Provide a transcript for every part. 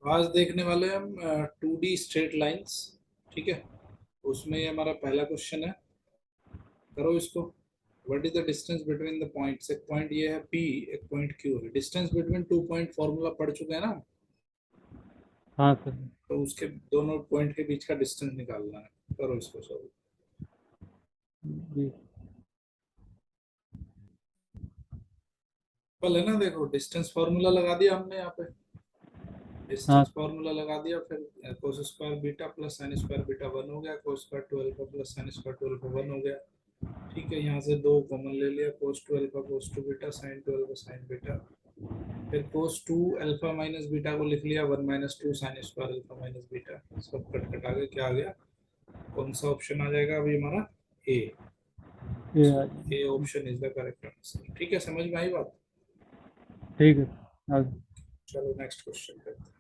आज देखने वाले हैं हम 2D स्ट्रेट लाइंस। ठीक है, उसमें ये हमारा पहला क्वेश्चन है। करो इसको। What is the distance between the points. एक पॉइंट ये है P, एक पॉइंट Q है। Distance between two point formula पढ़ चुके हैं ना। हाँ सर। तो उसके दोनों पॉइंट के बीच का डिस्टेंस निकालना है। करो इसको सॉल्व। जी। पहले ना देखो, डिस्टेंस फॉर्मूला लगा दिया हमने यहाँ पे। हाँ डिस्टेंस फार्मूला लगा दिया, फिर cos square beta plus sine square beta 1 हो गया, cos square 2 alpha plus sine square 2 alpha 1 हो गया। ठीक है, यहाँ से दो कॉमन ले लिया, कोस 2 alpha cos 2 beta sine 2 alpha sign beta. फिर कोस 2 अल्फा माइनस बीटा को लिख लिया 1 minus 2 sine square alpha minus beta. सब कट कटा के क्या आ गया, कौन सा ऑप्शन आ जाएगा अभी हमारा? ए। ये so A option is the correct answer. ठीक है, समझ में आई बात? ठीक है। आगे। चलो नेक्स्ट क्वेश्चन करते हैं।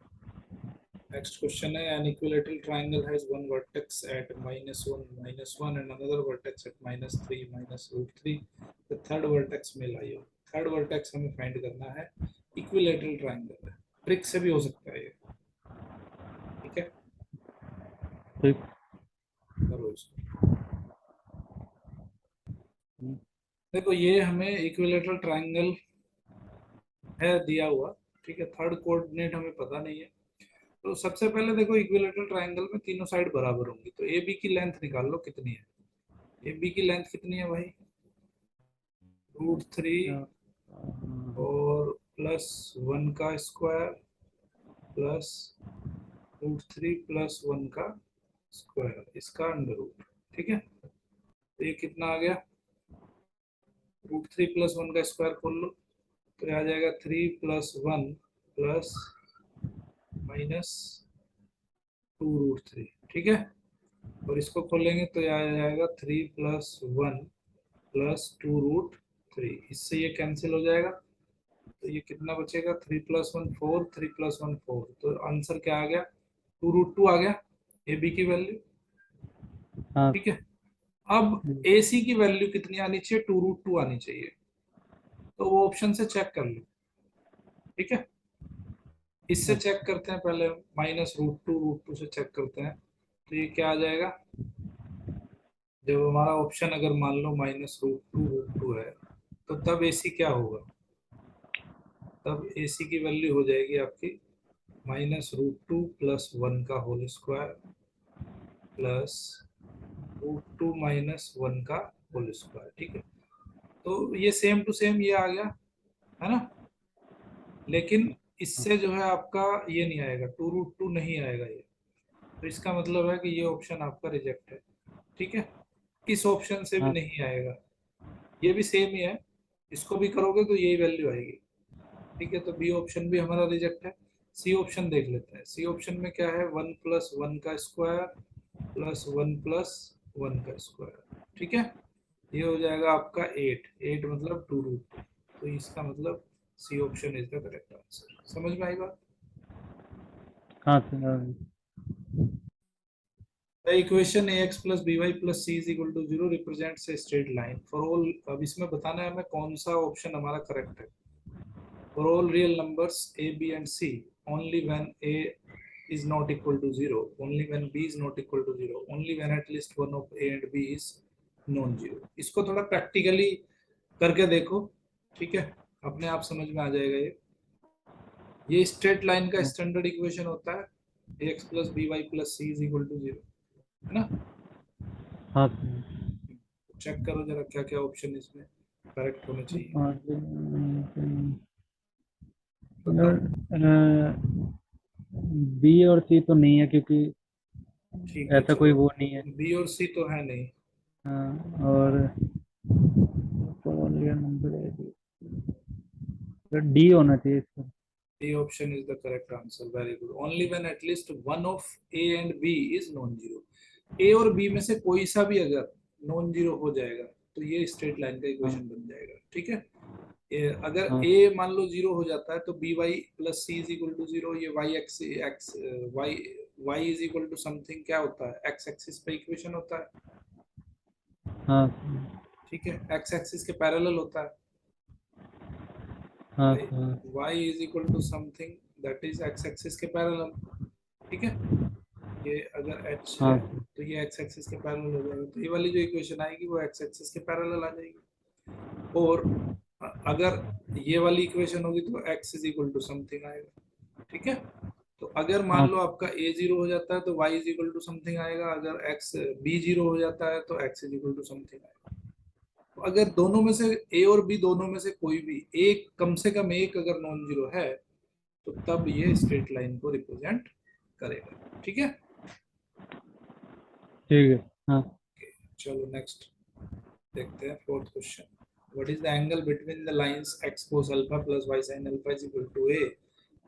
Next question है, an equilateral triangle has one vertex at -1 and another vertex at -3 -√3. The third vertex में लाइयो। थर्ड वर्टेक्स हमें फाइंड करना है। इक्विलेटरल ट्राइंगल है, ट्रिक से भी हो सकता है ये। ठीक है, ठीक। करो इसको। देखो, ये हमें इक्विलेटरल ट्राइंगल है दिया हुआ। ठीक है, थर्ड कोऑर्डिनेट हमें पता नहीं है। तो सबसे पहले देखो, इक्विलेटरल ट्राइंगल में तीनों साइड बराबर होंगी, तो ए बी की लेंथ निकाल लो कितनी है। ए बी की लेंथ कितनी है भाई? √3 और +1 का स्क्वायर प्लस √3 +1 का स्क्वायर, इसका अंडर रूट। ठीक है, तो ये कितना आ गया? √3 +1 का स्क्वायर खोल लो, तो ये आ जाएगा 3 + 1 प्लस माइनस 2√3। ठीक है, और इसको खोलेंगे तो ये आ जाएगा 3 + 1 प्लस 2√3। इससे ये कैंसिल हो जाएगा, तो ये कितना बचेगा? 3 + 1 4, 3 + 1 4। तो आंसर क्या आ गया? 2√2 आ गया, ए बी की वैल्यू। हाँ। ठीक है, अब ए सी की वैल्यू कितनी आनी चाहिए? 2√2 आनी चाहिए। तो वो ऑप्शन से चेक कर लो। ठीक है, इससे चेक करते हैं पहले, -√2 से चेक करते हैं। तो ये क्या आ जाएगा? जब हमारा ऑप्शन अगर मान लो -√2 है, तो तब ए सी क्या होगा? तब ए सी की वैल्यू हो जाएगी आपकी -√2 + 1 का होल स्क्वायर प्लस √2 - 1 का होल स्क्वायर। ठीक है, तो ये सेम टू सेम ये आ गया, है ना। लेकिन इससे जो है आपका ये नहीं आएगा, 2√2 नहीं आएगा ये। तो इसका मतलब है कि ये ऑप्शन आपका रिजेक्ट है। ठीक है, इस ऑप्शन से भी हाँ। नहीं आएगा। ये भी सेम ही है, इसको भी करोगे तो यही वैल्यू आएगी। ठीक है, तो बी ऑप्शन भी हमारा रिजेक्ट है। सी ऑप्शन देख लेते हैं। सी ऑप्शन में क्या है? 1 + 1 का स्क्वायर प्लस 1 + 1 का स्क्वायर। ठीक है, ये हो जाएगा आपका 8। 8 मतलब 2√2। तो इसका मतलब C option is the correct answer. समझ में आई बात? हाँ सर। आगे। The equation ax + by + c is equal to 0 represents a straight line for all। अब इसमें बताना है हमें कौन सा ऑप्शन हमारा करेक्ट है। For all real numbers a b and c, only when a is not equal to 0, only when b is not equal to 0, only when at least one of a and b is non zero. इसको थोड़ा practically करके देखो। ठीक है, अपने आप समझ में आ जाएगा ये स्ट्रेट लाइन का स्टैंडर्ड इक्वेशन होता है ax + by + c is equal to 0, है ना। हाँ सर। चेक करो जरा क्या क्या ऑप्शन इसमें करेक्ट होने चाहिए। आगे। बताओ। बी और सी तो नहीं है क्योंकि ठीक है, ऐसा कोई चलो, वो नहीं है। बी और सी तो है नहीं। हाँ, और नंबर डी होना चाहिए इसका। D option is the correct answer. Very good. Only when at least one of A and B is non zero. A और बी में से कोई सा भी अगर नॉन जीरो हो जाएगा तो ये स्ट्रेट लाइन का हाँ। इक्वेशन बन जाएगा। ठीक है, अगर हाँ। ए मान लो जीरो हो जाता है तो B Y plus C is equal to zero. ये Y X X Y Y is equal to something क्या होता है? एक्स एक्सिस पे इक्वेशन होता है। हाँ। ठीक है, एक्स एक्सिस के पैरेलल होता है। हाँ y sir. y is equal to something that is X axis के पैरेलल, ठीक है। ये अगर h हाँ है सर। तो ये एक्स एक्सिस के पैरेलल हो जाएगा, तो ये वाली जो इक्वेशन आएगी वो एक्स एक्सिस के पैरेलल आ जाएगी। और अगर ये वाली इक्वेशन होगी तो x is equal to something आएगा, ठीक है। तो अगर मान हाँ लो आपका a जीरो हो जाता है तो y is equal to something आएगा, अगर x b जीरो हो जाता है तो x is equal to something आएगा। तो अगर दोनों में से a और b दोनों में से कोई भी एक, कम से कम एक अगर नॉन जीरो है तो तब ये स्ट्रेट लाइन को रिप्रेजेंट करेगा, ठीक है। ठीक है। हाँ। चलो नेक्स्ट देखते हैं, fourth question. What is the angle between the lines x cos alpha plus y sin alpha is equal to a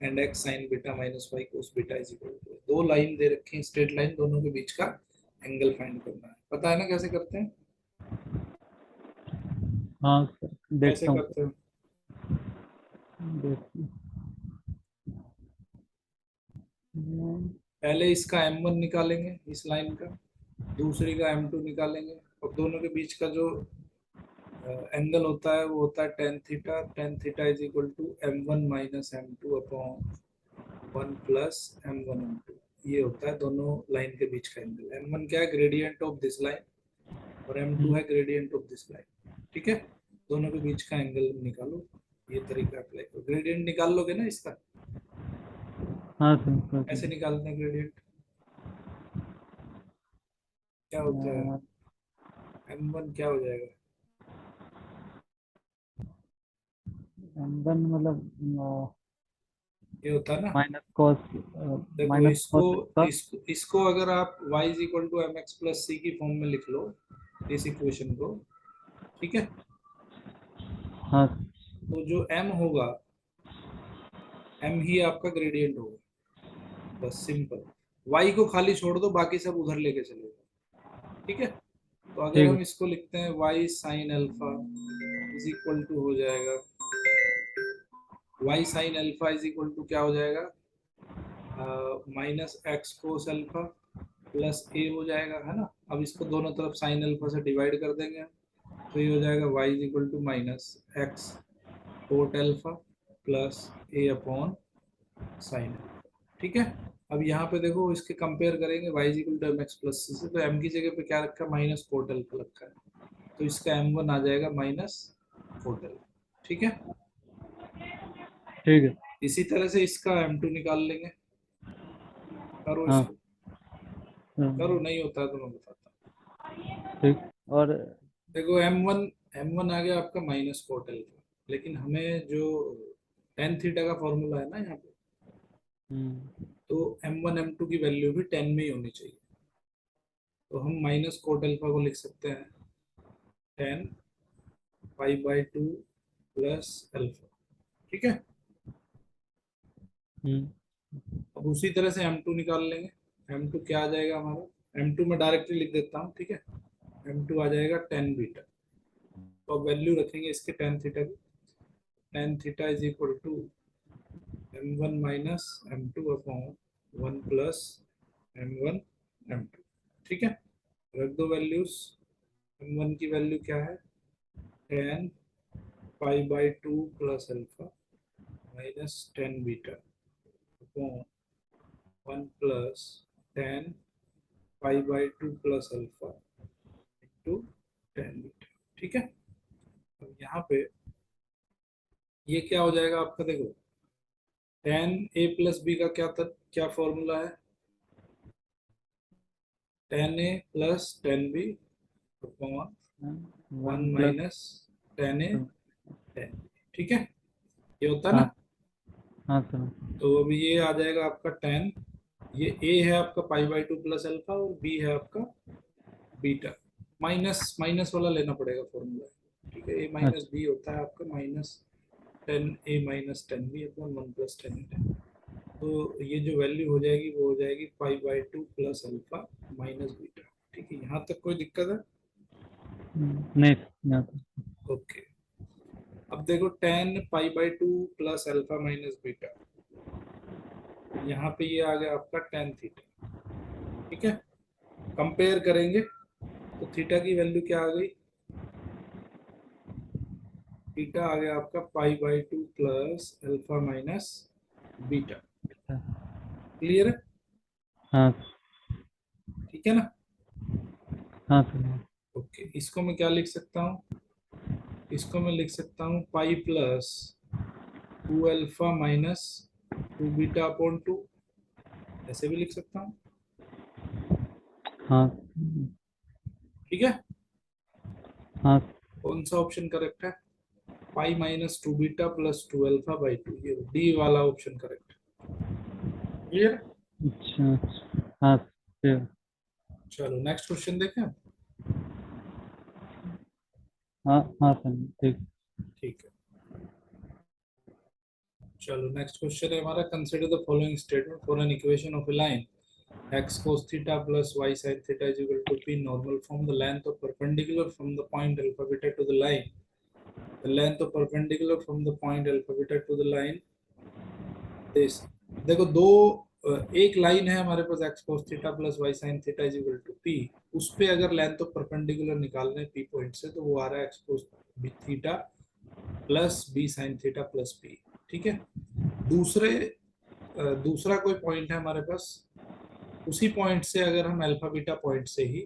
and x sin beta minus y cos beta is equal to a। दो line दे रखी है straight line, दोनों के बीच का angle find करना है। पता है ना कैसे करते हैं? हाँ सर, कैसे देखता हूँ करते हैं? देखता हूँ। पहले इसका m1 निकालेंगे इस लाइन का, दूसरी का m2 निकालेंगे, और दोनों के बीच का जो एंगल होता है वो होता है tan theta. Tan theta is equal to m1 minus m2 upon 1 plus m1 m2। ये होता है दोनों लाइन के बीच का एंगल। m1 क्या है? ग्रेडियंट ऑफ दिस लाइन, और m2 है ग्रेडियंट ऑफ दिस लाइन, ठीक है। दोनों के बीच का एंगल निकालो, ये तरीका अप्लाई करो। ग्रेडियंट निकाल लोगे ना इसका? हाँ सर, कर ऐसे दीजिए। निकालते हैं ग्रेडियंट, क्या होता है? m1 क्या हो जाएगा? M1 मतलब ये होता है ना, माइनस कॉस, देखो माइनस इसको, कॉस का। इसको अगर आप y is equal to M X plus C की फॉर्म में लिख लो, इस इक्वेशन को, ठीक है। हाँ तो जो m होगा, m ही आपका ग्रेडियंट होगा, बस सिंपल। y को खाली छोड़ दो, बाकी सब उधर लेके चले जाओ, ठीक है। तो अगर ठीक है। हम इसको लिखते हैं y sine alpha is equal to हो जाएगा, y sine alpha is equal to क्या हो जाएगा? Minus X cos alpha plus A हो जाएगा, है ना। अब इसको दोनों तरफ साइन अल्फा से डिवाइड कर देंगे हम, तो ये हो जाएगा y is equal to minus X cot alpha plus A upon sine alpha, ठीक है। अब यहाँ पे देखो इसके कंपेयर करेंगे y is equal to M X plus C से, तो m की जगह पे क्या रखा है? माइनस कोट अल्फा रखा है, तो इसका m1 आ जाएगा माइनस कोट अल्फा, ठीक है। ठीक है। इसी तरह से इसका m2 निकाल लेंगे, करो हाँ। इसको, करो, नहीं होता है तो मैं बताता हूँ। ठीक। और देखो m1 आ गया आपका माइनस कोट अल्फा, लेकिन हमें जो टेन थीटा का फॉर्मूला है ना यहाँ पे, तो m1 m2 की वैल्यू भी 10 में ही होनी चाहिए। तो हम माइनस कोट अल्फा को लिख सकते हैं 10 पाई बाई 2 प्लस अल्फा, ठीक है। अब उसी तरह से m2 निकाल लेंगे। m2 क्या आ जाएगा हमारा? m2 में डायरेक्टली लिख देता हूँ, ठीक है। m2 आ जाएगा 10 बीटा। तो अब वैल्यू रखेंगे इसके टेन थीटा की। Tan theta is equal to m1 minus m2 upon 1 plus m1 m2, ठीक है। रख दो वैल्यूज। m1 की वैल्यू क्या है? 10 pi by 2 plus alpha minus 10 beta upon 1 plus 10 pi by 2 plus alpha into 10 beta, ठीक है। अब यहाँ पे ये क्या हो जाएगा आपका? देखो 10 a प्लस बी का क्या फॉर्मूला है? 10 a plus 10 b upon 1 1 plus. Minus 10 a 10, ठीक है। ये होता है हाँ। ना। हाँ सर। तो अभी ये आ जाएगा आपका 10, ये a है आपका पाई बाई 2 प्लस अल्फा, और b है आपका बीटा। माइनस माइनस वाला लेना पड़ेगा फॉर्मूला, ठीक है। a माइनस अच्छा। बी होता है आपका minus 10 a minus 10 b upon 1 plus 10 a। तो ये जो वैल्यू हो जाएगी वो हो जाएगी pi by 2 plus alpha minus beta, ठीक है। यहाँ तक कोई दिक्कत है? नहीं, यहाँ पर। ओके। अब देखो 10 pi by 2 plus alpha minus beta, यहाँ पे ये आ गया आपका टेन थीटा, ठीक है। कंपेयर करेंगे तो थीटा की वैल्यू क्या आ गई? थीटा आ गया आपका pi by 2 plus alpha minus beta. अच्छा, क्लियर है? हाँ ठीक है ना? हाँ सर। ओके, इसको मैं क्या लिख सकता हूँ? इसको मैं लिख सकता हूँ pi plus 2 alpha minus 2 beta upon 2, ऐसे भी लिख सकता हूँ। हाँ ठीक है, हाँ। कौन सा ऑप्शन करेक्ट है? पाई माइनस 2 बीटा प्लस 2 अल्फा/2, ये डी वाला ऑप्शन करेक्ट। क्लियर? अच्छा अच्छा, हाँ सर। चलो नेक्स्ट क्वेश्चन देखें। हाँ हाँ सर, ठीक। ठीक है, चलो नेक्स्ट क्वेश्चन है हमारा, consider the following statement for an equation of A line x cos theta plus y sin theta is equal to p normal from the length of perpendicular from the point alpha beta to the line. The length of perpendicular from the point alpha beta to the line this. देखो दो एक line है हमारे पास x cos theta plus y sin theta is equal to p, उस पे अगर length of perpendicular निकाल रहे हैं p पॉइंट से, तो वो आ रहा है x cos theta plus b sin theta plus p। ठीक है, दूसरा कोई पॉइंट है हमारे पास, उसी पॉइंट से अगर हम अल्फा बीटा पॉइंट से ही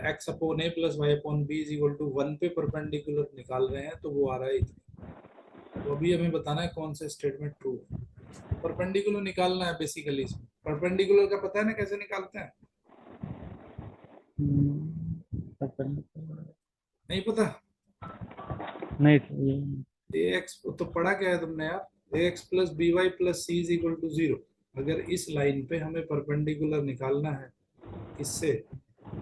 X upon A plus Y upon B is equal to 1 पे परपेंडिकुलर निकाल रहे हैं, तो वो आ रहा है इतना। तो अभी हमें बताना है कौन सा स्टेटमेंट ट्रू है। तो परपेंडिकुलर निकालना है बेसिकली। इसमें परपेंडिकुलर का पता है ना कैसे निकालते हैं? नहीं पता? नहीं सर, ये ए एक्स तो पढ़ा क्या है तुमने यार, A X plus B Y plus C is equal to 0। अगर इस लाइन पे हमें परपेंडिकुलर निकालना है, किससे?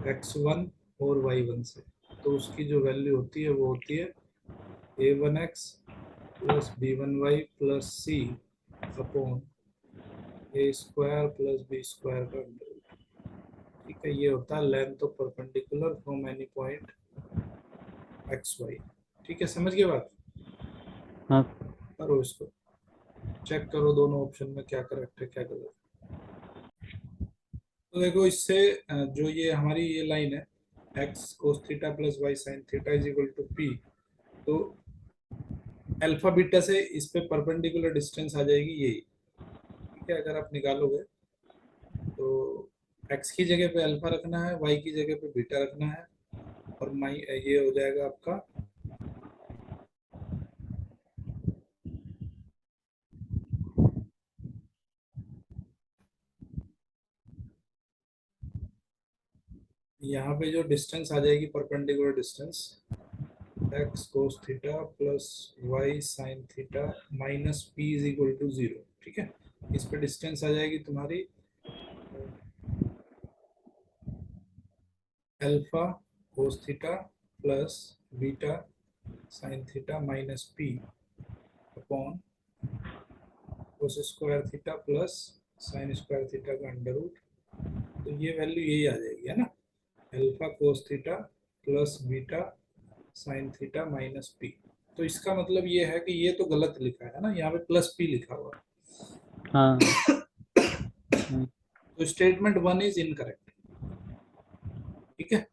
x1 और y1 से, तो उसकी जो वैल्यू होती है वो होती है a1x plus b1y plus C upon A square plus B square का अंडर रूट। ठीक है, ये होता है length of perpendicular from any point X Y. ठीक है, समझ गए बात? हाँ करो इसको, चेक करो दोनों ऑप्शन में क्या करेक्ट है क्या गलत है। तो देखो इससे जो ये हमारी ये लाइन है X cos theta plus Y sine theta is equal to P, तो अल्फा बीटा से इस पे परपेंडिकुलर डिस्टेंस आ जाएगी यही। ठीक है, अगर आप निकालोगे तो एक्स की जगह पे अल्फा रखना है, वाई की जगह पे बीटा रखना है, और माई ये हो जाएगा आपका यहाँ पे जो डिस्टेंस आ जाएगी perpendicular distance, X cos theta plus Y sine theta minus P is equal to 0। ठीक है, इस पे डिस्टेंस आ जाएगी तुम्हारी alpha cos theta plus beta sine theta minus P upon cos square theta plus sine square theta का under root. तो ये वैल्यू यही आ जाएगी, है ना, alpha cos theta plus beta sine theta minus P. तो इसका मतलब ये है कि ये तो गलत लिखा है ना, यहाँ पे प्लस पी लिखा हुआ हाँ है। तो स्टेटमेंट 1 इज इनकरेक्ट। ठीक है,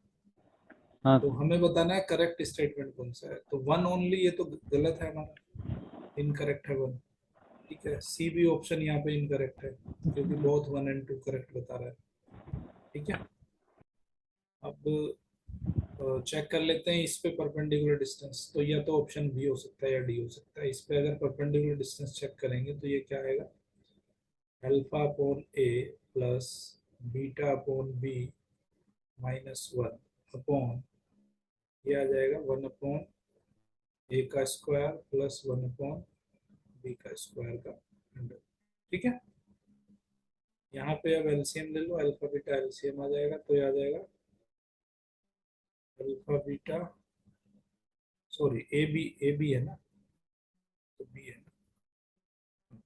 हाँ तो हमें बताना है करेक्ट स्टेटमेंट कौन सा है। तो 1 ओनली, ये तो गलत है हमारा, इनकरेक्ट है 1। ठीक है, सी भी ऑप्शन यहाँ पे इनकरेक्ट है, क्योंकि बोथ 1 एंड 2 करेक्ट बता रहा है। ठीक है, अब चेक कर लेते हैं इस पे परपेंडिकुलर डिस्टेंस। तो या तो ऑप्शन बी हो सकता है या डी हो सकता है। इस पे अगर परपेंडिकुलर डिस्टेंस चेक करेंगे तो ये क्या आएगा, alpha upon A plus beta upon B minus 1 upon, ये आ जाएगा 1 अपॉन ए का स्क्वायर प्लस 1 अपॉन बी का स्क्वायर का अंडर। ठीक है, यहाँ पे अब एलसीएम ले लो, अल्फा बीटा एलसीएम आ जाएगा, तो ये आ जाएगा alpha beta, sorry A B है ना, तो बी है ना।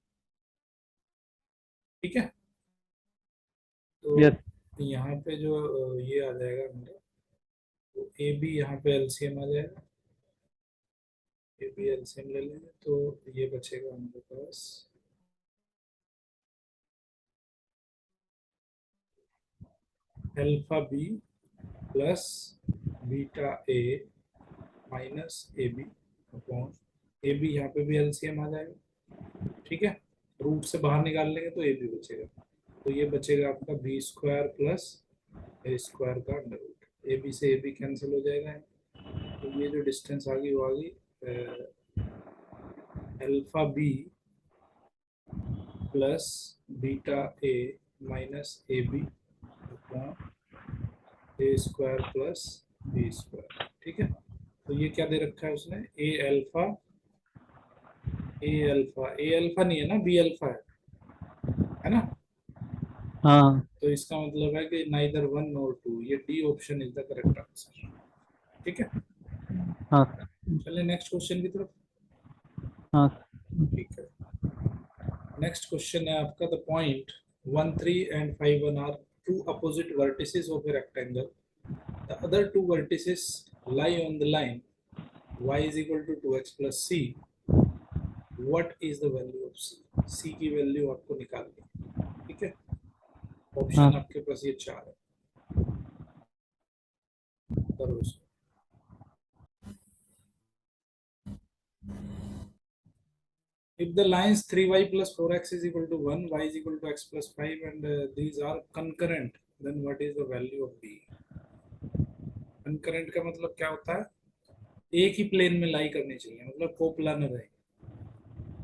ठीक है, यस। तो यहाँ पे जो ये आ जाएगा हमारा, तो ए बी यहाँ पे एलसीएम आ जाएगा, ए बी एलसीएम ले लेंगे तो ये बचेगा हमारे पास alpha B plus beta A minus A B upon A B, यहाँ पे भी एलसीएम आ जाएगा। ठीक है, रूट से बाहर निकाल लेंगे तो ए बी बचेगा, तो ये बचेगा आपका बी स्क्वायर प्लस ए स्क्वायर का अंडर रूट, ए बी से ए बी कैंसिल हो जाएगा, तो ये जो डिस्टेंस आ गई वो आ गई alpha B plus beta A minus A B upon A square plus B square. ठीक है, तो ये क्या दे रखा है उसने, ए अल्फा नहीं है ना, बी अल्फा है ना, हाँ तो इसका मतलब है कि नाइदर वन नॉर टू, ये D option is the correct answer. ठीक है, हाँ चलिए नेक्स्ट क्वेश्चन की तरफ। हाँ ठीक है, नेक्स्ट क्वेश्चन है आपका, the point 1 3 and 5 1 are two opposite vertices of a rectangle, the other two vertices lie on the line y is equal to 2x plus c, what is the value of c, c की value आपको निकालनी है। ठीक है, हाँ option आपके पास ये चार है, करो इसको। If the lines 3y plus 4x is equal to 1, y is equal to x plus 5 and these are concurrent, then what is the value of b? Concurrent का मतलब क्या होता है, एक ही प्लेन में लाई करनी चाहिए, मतलब कोप्लानर है।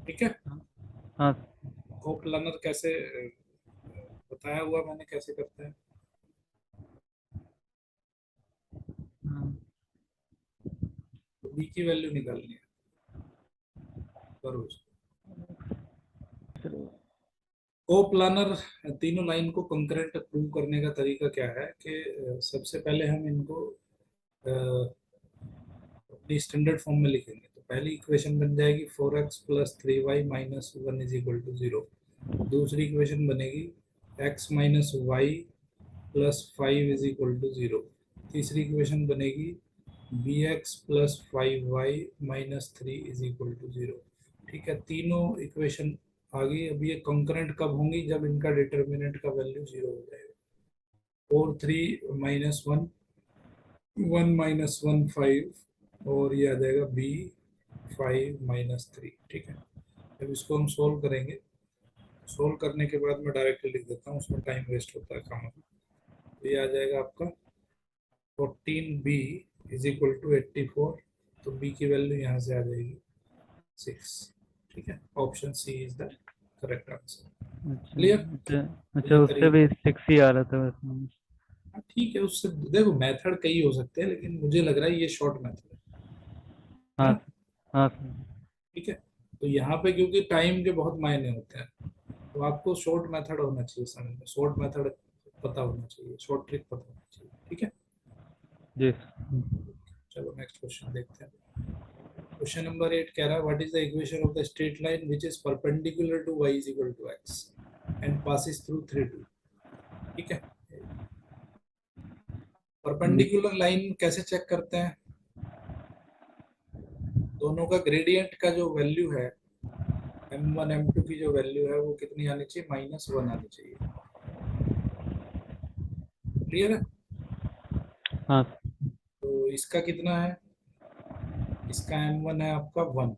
ठीक है, हाँ कोप्लानर कैसे बताया हुआ मैंने कैसे करते हैं, तो b की वैल्यू निकालनी है, करो उसको। कोप्लानर तीनों लाइन को कंकरेंट प्रूव करने का तरीका क्या है कि सबसे पहले हम इनको अपनी स्टैंडर्ड फॉर्म में लिखेंगे, तो पहली इक्वेशन बन जाएगी 4x plus 3y minus 1 is equal to 0, दूसरी इक्वेशन बनेगी x minus Y plus 5 is equal to 0, तीसरी इक्वेशन बनेगी bx plus 5y minus 3 is equal to 0। ठीक है, तीनों इक्वेशन आ गई। अब ये कंकरेंट कब होंगी, जब इनका डिटर्मिनेंट का वैल्यू 0 हो जाएगा, 4 3 माइनस 1 1 माइनस 1 5, और ये आ जाएगा b 5 माइनस 3। ठीक है, जब इसको हम सोल्व करेंगे, सोल्व करने के बाद मैं डायरेक्टली लिख देता हूँ, उसमें टाइम वेस्ट होता है काम, तो ये आ जाएगा आपका 14b इज इक्वल टू 84, तो b की वैल्यू यहाँ से आ जाएगी 6। ठीक है, option C is the correct answer. अच्छा क्लियर, अच्छा तो अच्छा, ये उससे तरीका, भी 6 ही आ रहा था वैसे। हाँ ठीक है, उससे देखो मेथड कई हो सकते हैं, लेकिन मुझे लग रहा है ये शॉर्ट मेथड है हाँ ना। हाँ ठीक है, तो यहाँ पे क्योंकि टाइम के बहुत मायने होते हैं, तो आपको शॉर्ट मेथड होना चाहिए समझ में, शॉर्ट मेथड पता होना चाहिए, शॉर्ट ट्रिक पता होना चाहिए। ठीक है, जी। चलो नेक्स्ट क्वेश्चन देखते हैं। क्वेश्चन नंबर 8 कह रहा है, what is the equation of the straight line which is perpendicular to y is equal to x and passes through 3 2। ठीक है, परपेंडिकुलर लाइन कैसे चेक करते हैं, दोनों का ग्रेडियंट का जो वैल्यू है m1 m2 की जो वैल्यू है वो कितनी आनी चाहिए, -1 आनी चाहिए। क्लियर है, हाँ तो इसका कितना है, इसका m1 है आपका 1,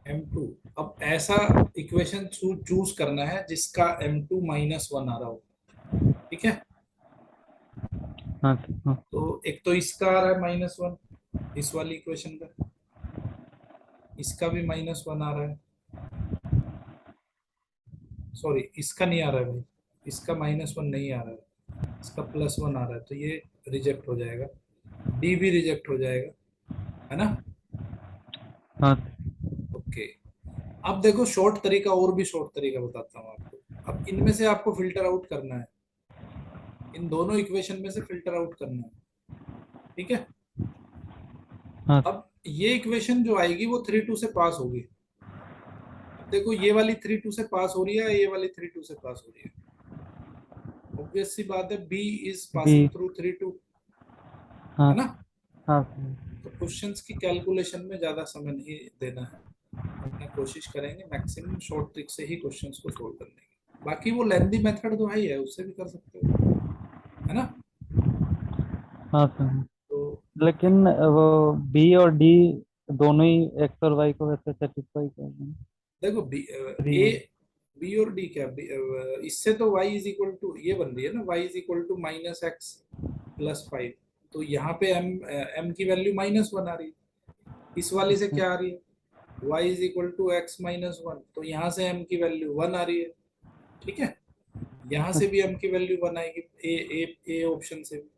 m2, अब ऐसा इक्वेशन चूज करना है जिसका m2 -1 आ रहा हो। ठीक है, हाँ हाँ तो एक तो इसका आ रहा है -1, इस वाली इक्वेशन का, इसका भी -1 आ रहा है, सॉरी इसका नहीं आ रहा है भाई, इसका -1 नहीं आ रहा है, इसका +1 आ रहा है, तो ये रिजेक्ट हो जाएगा, डी भी रिजेक्ट हो जाएगा, है ना। हाँ ओके, अब देखो शॉर्ट तरीका, और भी शॉर्ट तरीका बताता हूँ आपको। अब इनमें से आपको फिल्टर आउट करना है, इन दोनों इक्वेशन में से फिल्टर आउट करना है। ठीक है, हाँ अब ये इक्वेशन जो आएगी वो 3 2 से पास होगी। अब देखो ये वाली 3 2 से पास हो रही है, ये वाली 3 2 से पास हो रही है, ऑब्वियस सी बात है B is B passing through 3 2, हाँ है ना। हाँ तो क्वेश्चंस की कैलकुलेशन में ज्यादा समय नहीं देना है, अपना कोशिश करेंगे मैक्सिमम शॉर्ट ट्रिक से ही क्वेश्चंस को सोल्व करने की, बाकी वो लेंदी मेथड तो है ही है, उससे भी कर सकते हो, है ना। हाँ सर। तो एक, लेकिन वो बी और डी दोनों ही एक्स और वाई को वैसे सेटिस्फाई कर रहे हैं। देखो बी और डी क्या इससे तो y इज इक्वल टू ये बन रही है ना, y is equal to minus X plus 5। तो यहाँ पे m की वैल्यू -1 आ रही है। इस वाली से अच्छा क्या आ रही है, y is equal to X minus 1। तो यहाँ से m की वैल्यू 1 आ रही है। ठीक है, यहाँ से भी अच्छा m की वैल्यू 1 आएगी, ए ऑप्शन से भी।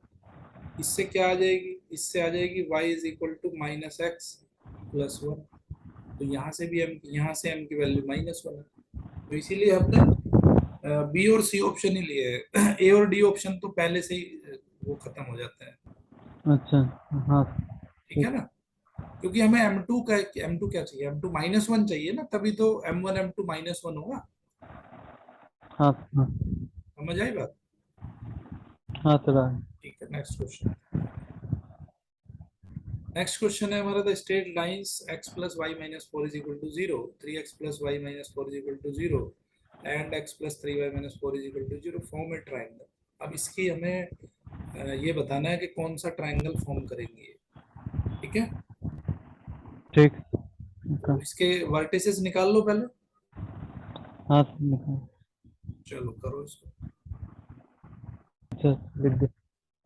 इससे क्या आ जाएगी, इससे आ जाएगी y is equal to minus X plus 1। तो यहाँ से भी यहाँ से m की वैल्यू -1 है। तो इसीलिए हमने बी और सी ऑप्शन ही लिए है। ए और डी ऑप्शन तो पहले से ही वो खत्म हो जाते हैं। अच्छा। हाँ ठीक है ठीक। ना, क्योंकि हमें M2 क्या चाहिए, M2 -1 चाहिए ना, तभी तो M1 M2 -1 होगा। हाँ हाँ समझ आई बात। हाँ चला। ठीक है, नेक्स्ट क्वेश्चन। नेक्स्ट क्वेश्चन है हमारा, the straight lines x plus y minus 4 is equal to 0, 3x plus y minus 4 is equal to 0 and x plus 3y minus 4 is equal to 0 form a triangle. अब इसकी हमें ये बताना है कि कौन सा ट्राइंगल फॉर्म करेंगे ये। ठीक है, ठीक। तो निकाल। इसके वर्टिसेस निकाल लो पहले। हाँ निकाल। चलो करो इसको। अच्छा लिख दे।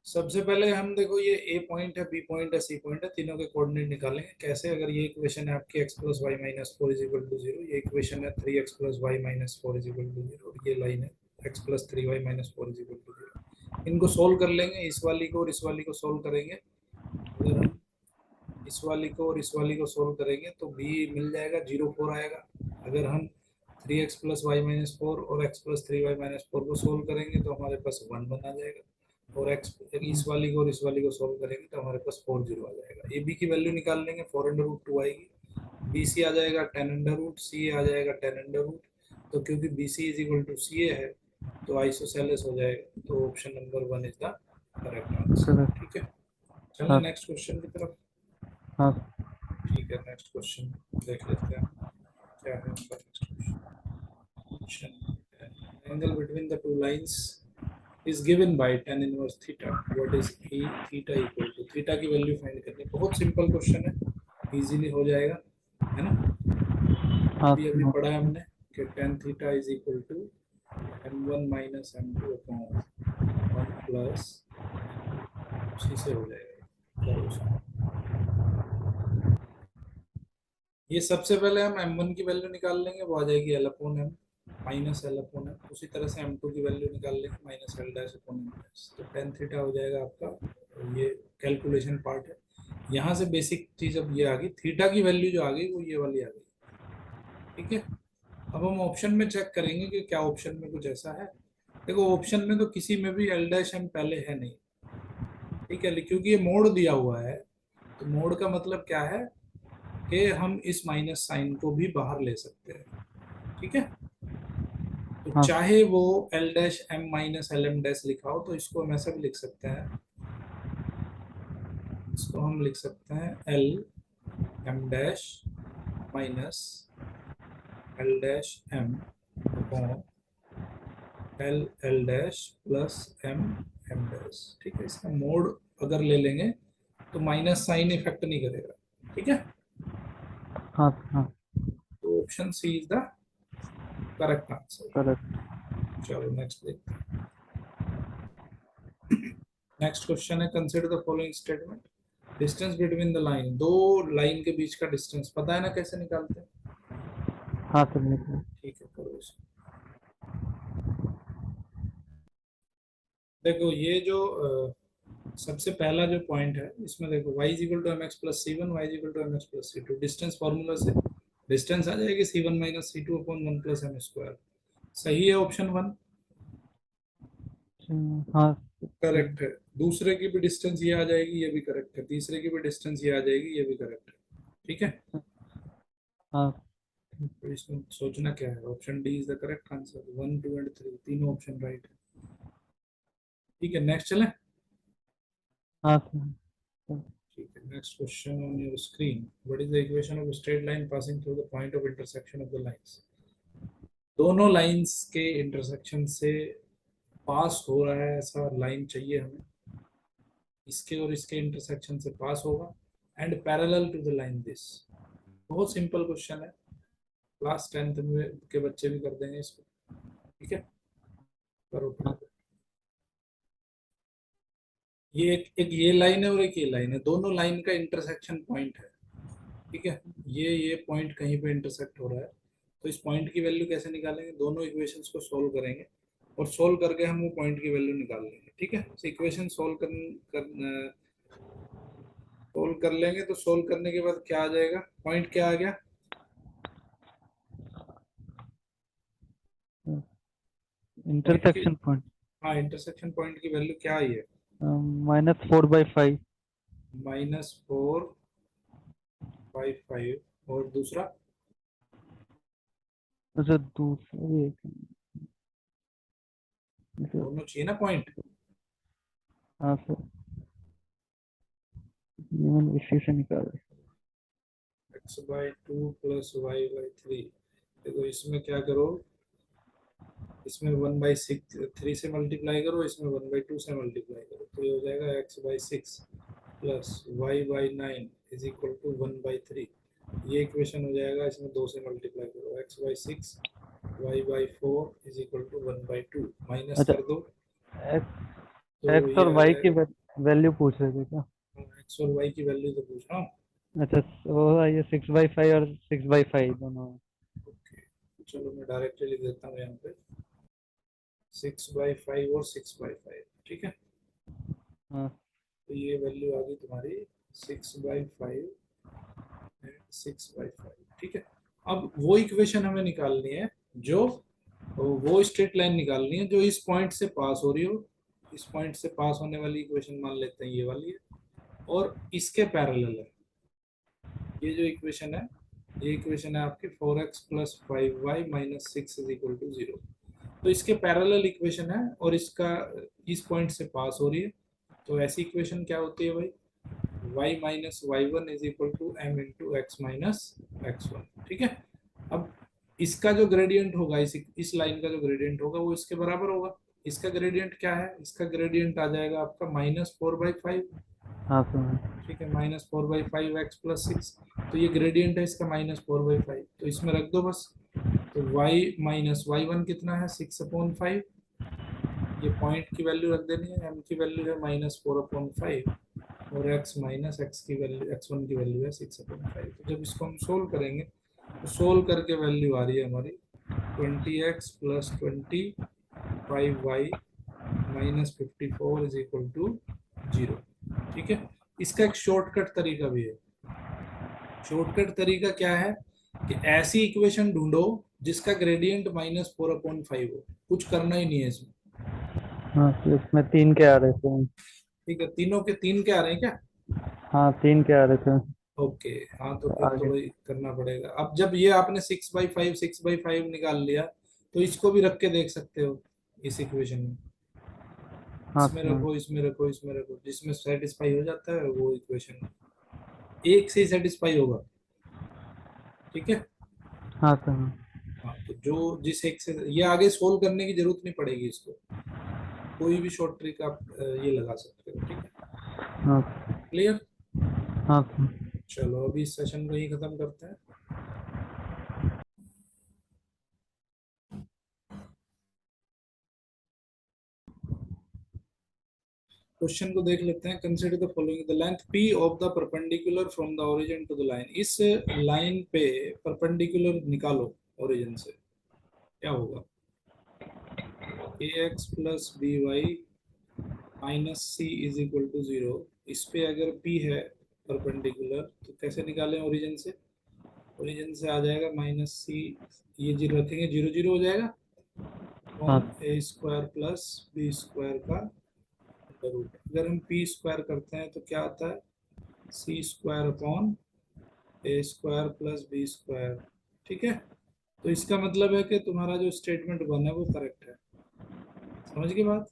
सबसे पहले हम देखो, ये ए पॉइंट है, बी पॉइंट है, सी पॉइंट है, तीनों के कोऑर्डिनेट निकालेंगे। कैसे, अगर ये इक्वेशन है आपकी x plus y minus 4 is equal to 0, ये इक्वेशन है 3x plus y minus 4 is equal to 0, और ये लाइन है x plus 3y minus 4 is equal to 0। इनको सोल्व कर लेंगे, इस वाली को और इस वाली को सोल्व करेंगे। अगर हम इस वाली को और इस वाली को सोल्व करेंगे तो b मिल जाएगा, 0 4 आएगा। अगर हम 3x प्लस वाई माइनस 4 और x प्लस 3y माइनस 4 को सोल्व करेंगे तो हमारे पास 1 1 आ जाएगा। और x इस वाली को और इस वाली को सोल्व करेंगे तो हमारे पास 4 0 आ जाएगा। ए बी की वैल्यू निकाल लेंगे, 4√2 आएगी। बी सी आ जाएगा 10√, सी आ जाएगा 10√। तो क्योंकि B C is equal to C A है तो आइसोसेलेस हो जाएगा। तो option number 1 is the correct answer. चलो। ठीक है, चलें हाँ नेक्स्ट क्वेश्चन की तरफ। हाँ ठीक है, नेक्स्ट क्वेश्चन देख लेते हैं क्या है उसका next question. Angle between the two lines is given by tan inverse theta. What is e theta equal to? Theta की वैल्यू फाइंड करनी है। बहुत सिंपल क्वेश्चन है, इजीली हो जाएगा, है ना। हाँ अभी अभी हाँ पढ़ा है हमने कि tan theta is equal to m1 minus m2 upon 1 plus, उसी से हो जाएगा। करो उसको। ये सबसे पहले हम m1 की वैल्यू निकाल लेंगे, वो आ जाएगी l upon m minus l upon m। उसी तरह से m2 की वैल्यू निकाल लेंगे, minus l dash upon m dash. तो tan थीटा हो जाएगा आपका, ये कैलकुलेशन पार्ट है। यहाँ से बेसिक चीज अब ये आ गई, थीटा की वैल्यू जो आ गई वो ये वाली आ गई। ठीक है, अब हम ऑप्शन में चेक करेंगे कि क्या ऑप्शन में कुछ ऐसा है। देखो ऑप्शन में तो किसी में भी l डैश m पहले है नहीं। ठीक है, क्योंकि ये मोड दिया हुआ है। तो मोड का मतलब क्या है कि हम इस माइनस साइन को भी बाहर ले सकते हैं। ठीक है, तो हाँ चाहे वो l dash m minus L M dash लिखा हो तो इसको हम ऐसा भी लिख सकते हैं। इसको हम लिख सकते हैं l m dash minus L dash m upon L dash plus m dash. ठीक है, इसका मोड अगर ले लेंगे तो माइनस साइन इफेक्ट नहीं करेगा। ठीक है, हाँ हाँ तो option C is the correct answer. Correct. चलो नेक्स्ट देखते हैं। नेक्स्ट क्वेश्चन है, consider the following statement. Distance between the line, दो लाइन के बीच का डिस्टेंस पता है ना कैसे निकालते हैं। हाँ सब निकला। ठीक है, करो इसको। देखो ये जो सबसे पहला जो पॉइंट है इसमें देखो y is equal to M X plus C one, Y is equal to M X plus C two. Distance formula से डिस्टेंस आ जाएगी c1 minus C two upon 1 plus M square. सही है ऑप्शन 1, हाँ सही। करेक्ट है। दूसरे की भी डिस्टेंस ये आ जाएगी, ये भी करेक्ट है। तीसरे की भी डिस्टेंस ये आ जाएगी, ये भी करेक्ट है। ठीक है, हाँ तो इसमें सोचना क्या है, option D is the correct answer. 1 2 and 3 तीनों ऑप्शन राइट है। ठीक है, नेक्स्ट चलें। हाँ सही। ठीक है, next question on your screen. What is the equation of straight line passing through the point of intersection of the lines. दोनों लाइंस के इंटरसेक्शन से पास हो रहा है ऐसा लाइन चाहिए हमें, इसके और इसके इंटरसेक्शन से पास होगा and parallel to the line this. बहुत सिंपल क्वेश्चन है। क्लास 10th में के बच्चे भी कर देंगे इसको, ठीक है। करो हाँ फटाफट। ये एक ये लाइन है और एक ये लाइन है, दोनों लाइन का इंटरसेक्शन पॉइंट है, ठीक है। ये पॉइंट कहीं पे इंटरसेक्ट हो रहा है, तो इस पॉइंट की वैल्यू कैसे निकालेंगे, दोनों इक्वेशंस को सोल्व करेंगे और सोल्व करके हम वो पॉइंट की वैल्यू निकाल लेंगे, ठीक है। तो इक्वेशन सोल्व कर लेंगे, तो सोल्व करने के बाद क्या आ जाएगा, पॉइंट क्या आ गया, पॉइंट की, इंटरसेक्शन पॉइंट हाँ इंटरसेक्शन पॉइंट की वैल्यू क्या आई है, -4/5। -4/5, और दूसरा अच्छा दूसरा दोनों चाहिए ना पॉइंट। हाँ सर, ये मैंने इसी से निकाला। x/2 + y/3, देखो इसमें क्या करो, इसमें 1/6 से मल्टीप्लाई करो, इसमें 1/2 से मल्टीप्लाई करो, तो ये हो जाएगा x/6 + y/9 = 1/3। ये इक्वेशन हो जाएगा, इसमें 2 से मल्टीप्लाई करो, x/6 y/4 = 1/2, माइनस अच्छा कर दो, एक्स तो एक्स ये और आ वाई की जाएगा। वैल्यू पूछ रहे थे क्या? x और y की वैल्यू तो पूछ रहा हूँ। अच्छा वो है ये 6/5 और 6/5 दोनों है। ओके, चलो मैं डायरेक्टली लिख देता हूँ यहाँ पे, 6/5 और 6/5, ठीक है। हाँ तो ये वैल्यू आ गई तुम्हारी 6/5 एंड 6/5, ठीक है। अब वो इक्वेशन हमें निकालनी है जो, वो स्ट्रेट लाइन निकालनी है जो इस पॉइंट से पास हो रही हो, इस पॉइंट से पास होने वाली इक्वेशन मान लेते हैं ये वाली है, और इसके पैरेलल है। ये जो इक्वेशन है, ये इक्वेशन है आपकी 4x + 5y - 6 = 0। तो इसके पैरेलल इक्वेशन है और इसका इस पॉइंट से पास हो रही है, तो ऐसी इक्वेशन क्या होती है भाई, y - y1 = m × x - x1, ठीक है। अब इसका जो ग्रेडियंट होगा, इस लाइन का जो ग्रेडियंट होगा वो इसके बराबर होगा। इसका ग्रेडियंट क्या है, इसका ग्रेडियंट आ जाएगा आपका -4/5, हाँ सर। ठीक है, -4/5 x + 6। तो ये ग्रेडियंट है इसका -4/5, तो इसमें रख दो बस। तो y - y1 कितना है, 6/5, ये पॉइंट की वैल्यू रख देनी है, m की वैल्यू है -4/5, और x - x की वैल्यू, x1 की वैल्यू है 6/5। तो जब इसको हम सोल्व करेंगे, तो सोल्व करके वैल्यू आ रही है हमारी 20x + 25y - 54 = 0, ठीक है। इसका एक शॉर्टकट तरीका भी है। शॉर्टकट तरीका क्या है कि ऐसी इक्वेशन ढूंढो जिसका ग्रेडियंट -4/5 हो, कुछ करना ही नहीं है इसमें, हाँ तो इसमें 3 के आ रहे थे। ठीक है। तीनों के तीन क्या आ रहे हैं क्या, हाँ 3 के आ रहे थे। ओके। हाँ तो तो फिर तो आगे वही करना पड़ेगा। अब जब ये आपने 6/5 निकाल लिया, तो इसको भी रख के देख सकते हो इस इक्वेशन में, हाँ इसमें सर। रखो, इसमें रखो, इसमें रखो, जिसमें सेटिस्फाई हो जाता है वो इक्वेशन एक से ही सेटिस्फाई होगा, ठीक है। हाँ सर। हाँ तो जो जिस एक से, ये आगे सोल्व करने की जरूरत नहीं पड़ेगी इसको, कोई भी शॉर्ट ट्रिक आप ये लगा सकते हो, ठीक है। हाँ क्लियर। हाँ सर। चलो अभी इस सेशन को ही खत्म करते हैं। क्वेश्चन को देख लेते हैं। Consider the following, the length p of the perpendicular from the origin to the line. इस लाइन पे परपेंडिकुलर निकालो ओरिजिन से, क्या होगा, ax + by - c = 0। इस पे अगर p है परपेंडिकुलर, तो कैसे निकालें ओरिजिन से, ओरिजिन से आ जाएगा -c, ये जीरो रखेंगे, 0 0 हो जाएगा, हाँ अपॉन a² + b² का √। अगर हम p² करते हैं तो क्या आता है, c² अपॉन a² + b², ठीक है। तो इसका मतलब है कि तुम्हारा जो स्टेटमेंट बना है वो करेक्ट है, समझ गए बात।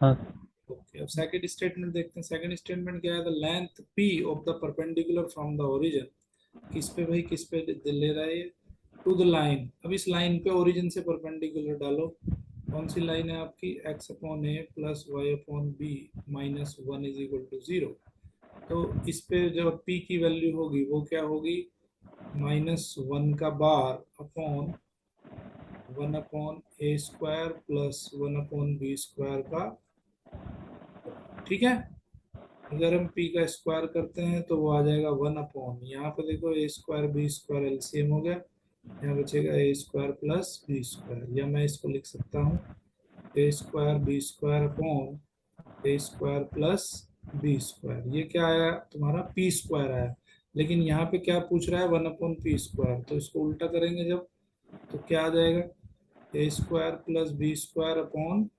हाँ ओके, अब सेकंड स्टेटमेंट देखते हैं। सेकंड स्टेटमेंट क्या है, the length p of the perpendicular from the origin, किस पे भाई, किस पे ले रहा है ये, टू द लाइन। अब इस लाइन पे ओरिजिन से परपेंडिकुलर डालो, कौन सी लाइन है आपकी, x/a + y/b - 1 = 0। तो इस पे जो p की वैल्यू होगी वो क्या होगी, -1 का bar upon 1/a² plus 1/b² का, ठीक है। अगर हम p का स्क्वायर करते हैं तो वो आ जाएगा 1/, यहाँ पे देखो a²b² एलसीएम हो गया, यहाँ बचेगा a² प्लस b², या मैं इसको लिख सकता हूँ a² b² upon a² plus b²। ये क्या आया तुम्हारा p² आया, लेकिन यहाँ पे क्या पूछ रहा है 1/p², तो इसको उल्टा करेंगे जब, तो क्या आ जाएगा a² plus b² upon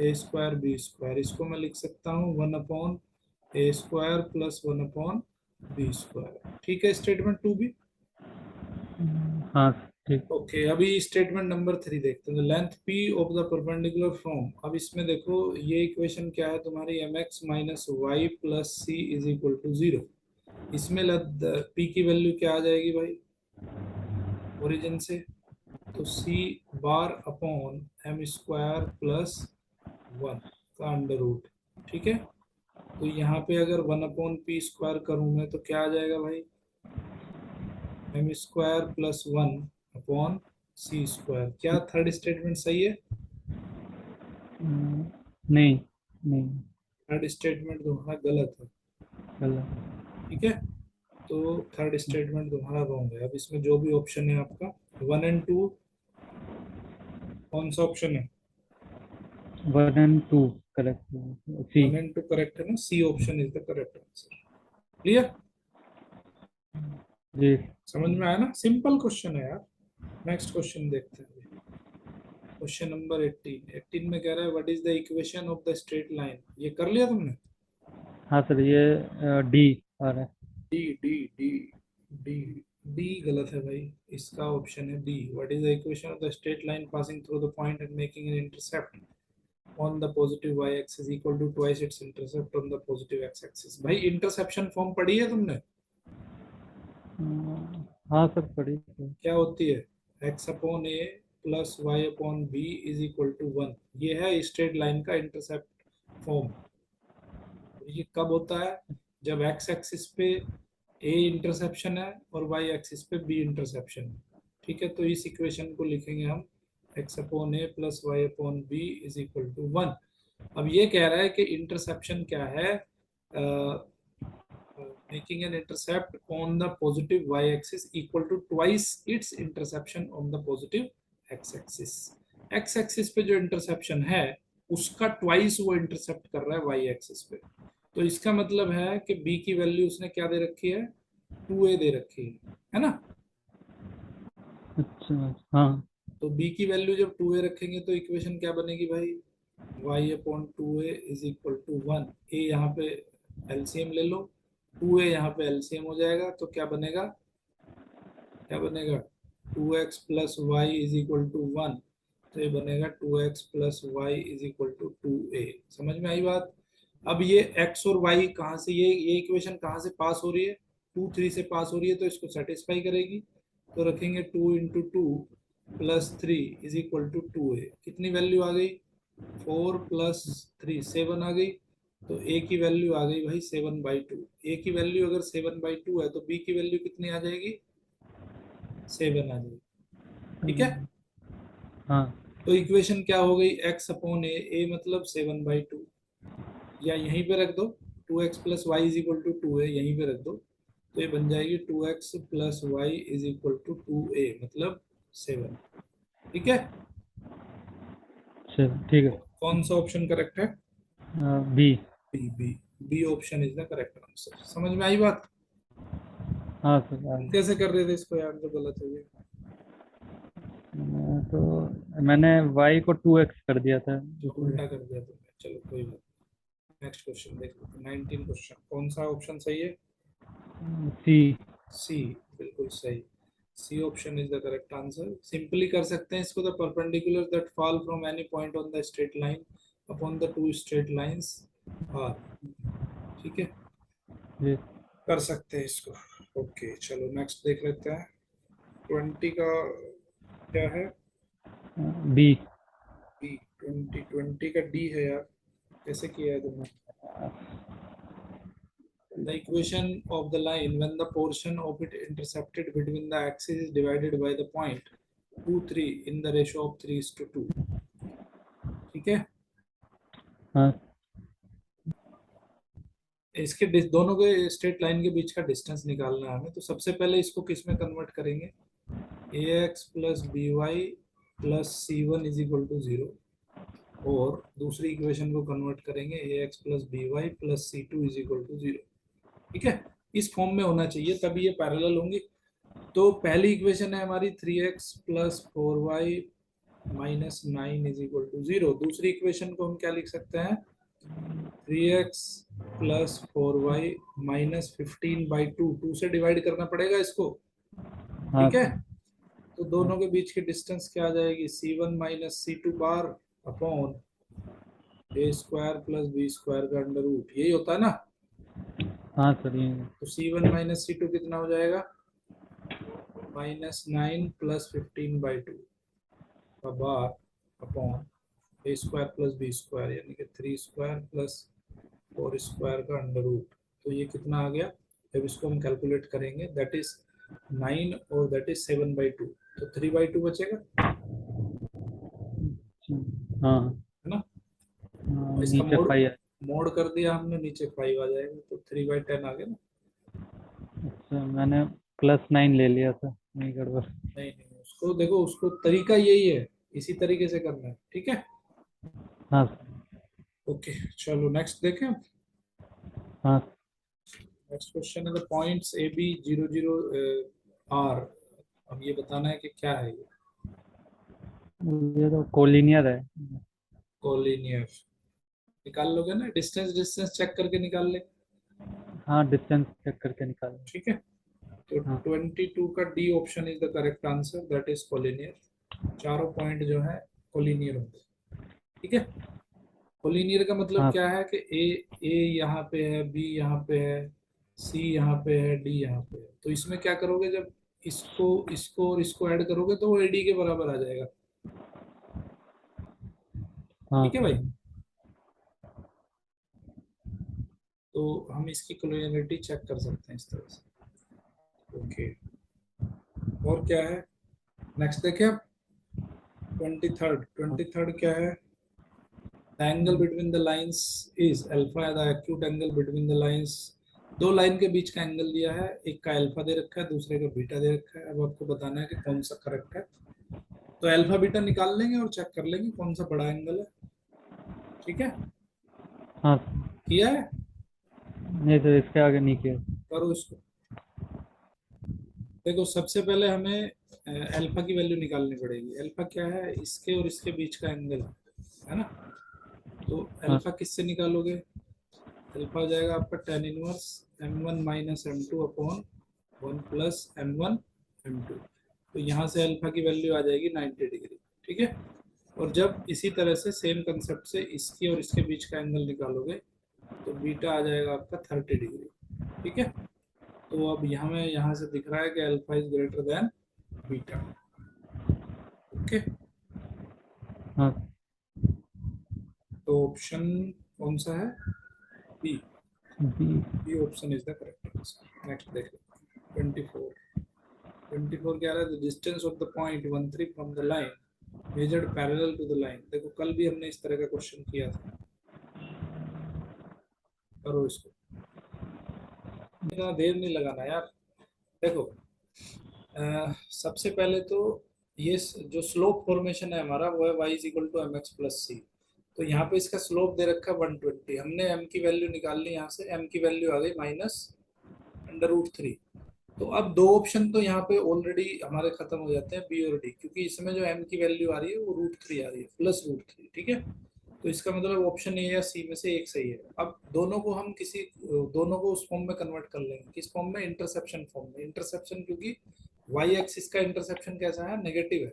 a² b²। इसको मैं लिख सकता हूँ 1/a² प्लस 1/b²। ठीक है, स्टेटमेंट 2 भी। हाँ ठीक। ओके, अभी स्टेटमेंट नंबर 3 देखते हैं। Length p of the perpendicular from, अब इसमें देखो ये इक्वेशन क्या है तुम्हारी, mx minus Y plus C is equal to 0। इसमें p की वैल्यू क्या आ जाएगी भाई ओरिजिन से, तो c bar upon m² plus 1 का अंडर रूट, ठीक है। तो यहाँ पे अगर 1/p² करूँ मैं तो क्या आ जाएगा भाई, m² प्लस 1 अपॉन c²। क्या थर्ड स्टेटमेंट सही है? नहीं नहीं, थर्ड स्टेटमेंट तुम्हारा गलत है, गलत। ठीक है। तो थर्ड स्टेटमेंट तुम्हारा रॉन्ग है। अब इसमें जो भी ऑप्शन है आपका 1 और 2, कौन सा ऑप्शन है? 1 and 2 करेक्ट, सी। 1 और 2 करेक्ट है ना, C option is the correct answer. Clear? जी। समझ में आया ना, सिंपल क्वेश्चन है यार। नेक्स्ट क्वेश्चन देखते हैं। क्वेश्चन नंबर 18 में कह रहा है what is the equation of the straight line. ये कर लिया तुमने? हाँ सर, ये डी आ रहा है। D D D D D गलत है भाई, इसका ऑप्शन है D. What is the equation of the straight line passing through the point and making an intercept on the positive y axis equal to twice its intercept on the positive x axis. भाई interception form पढ़ी है तुमने? हाँ sir, पढ़ी थी। क्या होती है, x/a plus y/b is equal to 1। ये है स्ट्रेट लाइन का इंटरसेप्ट फॉर्म। ये कब होता है, जब x एक्सिस पे a इंटरसेप्शन है और y एक्सिस पे b इंटरसेप्शन है, ठीक है। तो इस इक्वेशन को लिखेंगे हम x/a plus y/b is equal to 1। अब ये कह रहा है कि इंटरसेप्शन क्या है, making an intercept on the positive y-axis equal to twice its interception on the positive x-axis। x-axis पे जो इंटरसेप्शन है उसका ट्वाइस वो इंटरसेप्ट कर रहा है y-axis पे। तो इसका मतलब है कि b की वैल्यू उसने क्या दे रखी है, 2a दे रखी है ना। अच्छा हाँ। तो b की वैल्यू जब 2a रखेंगे तो इक्वेशन क्या बनेगी भाई, y/2a is equal to 1। a यहाँ पे एलसीएम ले लो, 2a यहाँ पे एलसीएम हो जाएगा, तो क्या बनेगा, क्या बनेगा 2x plus y is equal to 1। तो ये बनेगा 2x plus y is equal to 2a। समझ में आई बात? अब ये x और y कहाँ से, ये इक्वेशन कहाँ से पास हो रही है, 2 3 से पास हो रही है, तो इसको सेटिस्फाई करेगी। तो रखेंगे 2 × 2 plus 3 is equal to 2a। कितनी वैल्यू आ गई, 4 प्लस 3 7 आ गई। तो a की वैल्यू आ गई भाई 7/2। a की वैल्यू अगर 7/2 है तो b की वैल्यू कितनी आ जाएगी, 7 आ जाएगी, ठीक है। हाँ। तो इक्वेशन क्या हो गई, x/a, a मतलब 7/2, या यहीं पे रख दो, 2x plus y is equal to 2a, यहीं पे रख दो। तो ये बन जाएगी 2x plus y is equal to 2a मतलब 7, ठीक है। चलो ठीक है। कौन सा ऑप्शन करेक्ट है? B. B B B option is the correct answer. समझ में आई बात? हाँ सर, तुम कैसे कर रहे थे इसको यार, तो गलत हो गया। तो मैंने y को 2x कर दिया था तो इसलिए। उल्टा कर दिया तुमने, चलो कोई बात। नेक्स्ट क्वेश्चन देख लो, 19 क्वेश्चन, कौन सा ऑप्शन सही है? सी। सी, बिल्कुल सही। C option is the correct answer. Simply कर सकते हैं इसको, the perpendicular that fall from any point on the straight line upon the two straight lines are, ठीक है, जी। कर सकते हैं इसको। ओके चलो नेक्स्ट देख लेते हैं। 20 का क्या है, बी। डी। 20 का डी है यार, कैसे किया है तुमने? the equation of the line when the portion of it intercepted between the axis is divided by the point 2 3 in the ratio of 3:2. ठीक है, हाँ इसके दोनों के स्ट्रेट लाइन के बीच का डिस्टेंस निकालना है हमें। तो सबसे पहले इसको किस में कन्वर्ट करेंगे, ax plus B Y plus C one is equal to 0, और दूसरी इक्वेशन को कन्वर्ट करेंगे ax plus B Y plus C two is equal to 0। ठीक है, इस फॉर्म में होना चाहिए तभी ये पैरेलल होंगी। तो पहली इक्वेशन है हमारी 3x plus 4y minus 9 is equal to 0। दूसरी इक्वेशन को हम क्या लिख सकते हैं, 3x प्लस 4y माइनस 15/2, 2 से डिवाइड करना पड़ेगा इसको। हाँ ठीक है, तो दोनों के बीच की डिस्टेंस क्या आ जाएगी, c1 माइनस सी टू बार upon A square plus B square का अंडर रूट, यही होता है ना। हाँ सर ये तो c1 माइनस सी टू कितना हो जाएगा, -9 प्लस 15/2 का बार upon A square plus B square, यानी कि 3 स्क्वायर प्लस 4 स्क्वायर का अंडर रूट। तो ये कितना आ गया, जब इसको हम कैलकुलेट करेंगे दैट इज 9 और दैट इज 7/2, तो 3/2 बचेगा, हाँ है ना। हाँ, इसका नीचे मोड 5 है। मोड कर दिया हमने, नीचे 5 आ जाएगा, तो 3/10 आ गया ना। अच्छा मैंने +9 ले लिया था, नहीं गड़बड़। नहीं नहीं, उसको देखो, उसको तरीका यही है, इसी तरीके से करना है। ठीक है, हाँ ओके चलो नेक्स्ट देखें। हाँ नेक्स्ट क्वेश्चन है the points A B 0 0 are. अब ये बताना है कि क्या है ये, ये तो कोलिनियर है। कोलिनियर। निकाल लोगे ना, डिस्टेंस डिस्टेंस चेक करके निकाल ले। हाँ डिस्टेंस चेक करके निकाल। ठीक है, तो हाँ 22 का D option is the correct answer, that is collinear. चारों पॉइंट जो है कोलिनियर होंगे। ठीक है, कोलिनियर का मतलब हाँ क्या है कि ए यहाँ पे है, बी यहाँ पे है, सी यहाँ पे है, डी यहाँ पे है। तो इसमें क्या करोगे, जब इसको इसको और इसको ऐड करोगे तो वो एडी के बराबर आ जाएगा। हाँ ठीक है भाई, तो हम इसकी कोलिनियरिटी चेक कर सकते हैं इस तरह से। ओके, और क्या है, नेक्स्ट देखें आप। 23rd क्या है, the angle between the lines is alpha, the acute angle between the lines। दो लाइन के बीच का एंगल दिया है, एक का अल्फा दे रखा है, दूसरे का बीटा दे रखा है। अब आपको बताना है कि कौन सा करेक्ट है। तो अल्फा बीटा निकाल लेंगे और चेक कर लेंगे कौन सा बड़ा एंगल है। ठीक है, हाँ किया है, नहीं तो इसके आगे नहीं किया। करो इसको। देखो सबसे पहले हमें अल्फा की वैल्यू निकालनी पड़ेगी। अल्फा क्या है, इसके और इसके बीच का एंगल है ना। तो हाँ अल्फा किससे निकालोगे, अल्फा हो जाएगा आपका tan inverse m1 minus m2 upon 1 plus m1 m2। तो यहाँ से अल्फा की वैल्यू आ जाएगी 90 डिग्री। ठीक है, और जब इसी तरह से सेम कंसेप्ट से इसके और इसके बीच का एंगल निकालोगे तो बीटा आ जाएगा आपका 30 डिग्री। ठीक है, तो अब यहाँ से दिख रहा है कि alpha is greater than beta. Okay, हाँ तो ऑप्शन कौन सा है, B. B. B option is the correct answer. Next देख लो 24 क्या रहा है, distance of the point 13 from the line measured parallel to the line. देखो कल भी हमने इस तरह का क्वेश्चन किया था, करो इसको, इतना देर नहीं लगाना यार। देखो सबसे पहले तो ये जो स्लोप फॉर्मेशन है हमारा वो है y is equal to M X plus C. तो यहाँ पे इसका स्लोप दे रखा है 120। हमने m की वैल्यू निकाल ली, यहाँ से m की वैल्यू आ गई -√3। तो अब दो ऑप्शन तो यहाँ पे ऑलरेडी हमारे खत्म हो जाते हैं, बी और डी, क्योंकि इसमें जो m की वैल्यू आ रही है वो √3 आ रही है, +√3। ठीक है, तो इसका मतलब ऑप्शन ए या सी में से एक सही है। अब दोनों को हम दोनों को उस फॉर्म में कन्वर्ट कर लेंगे, किस फॉर्म में, इंटरसेप्शन फॉर्म में। इंटरसेप्शन क्योंकि वाई एक्सिस का इंटरसेप्शन कैसा है, नेगेटिव है।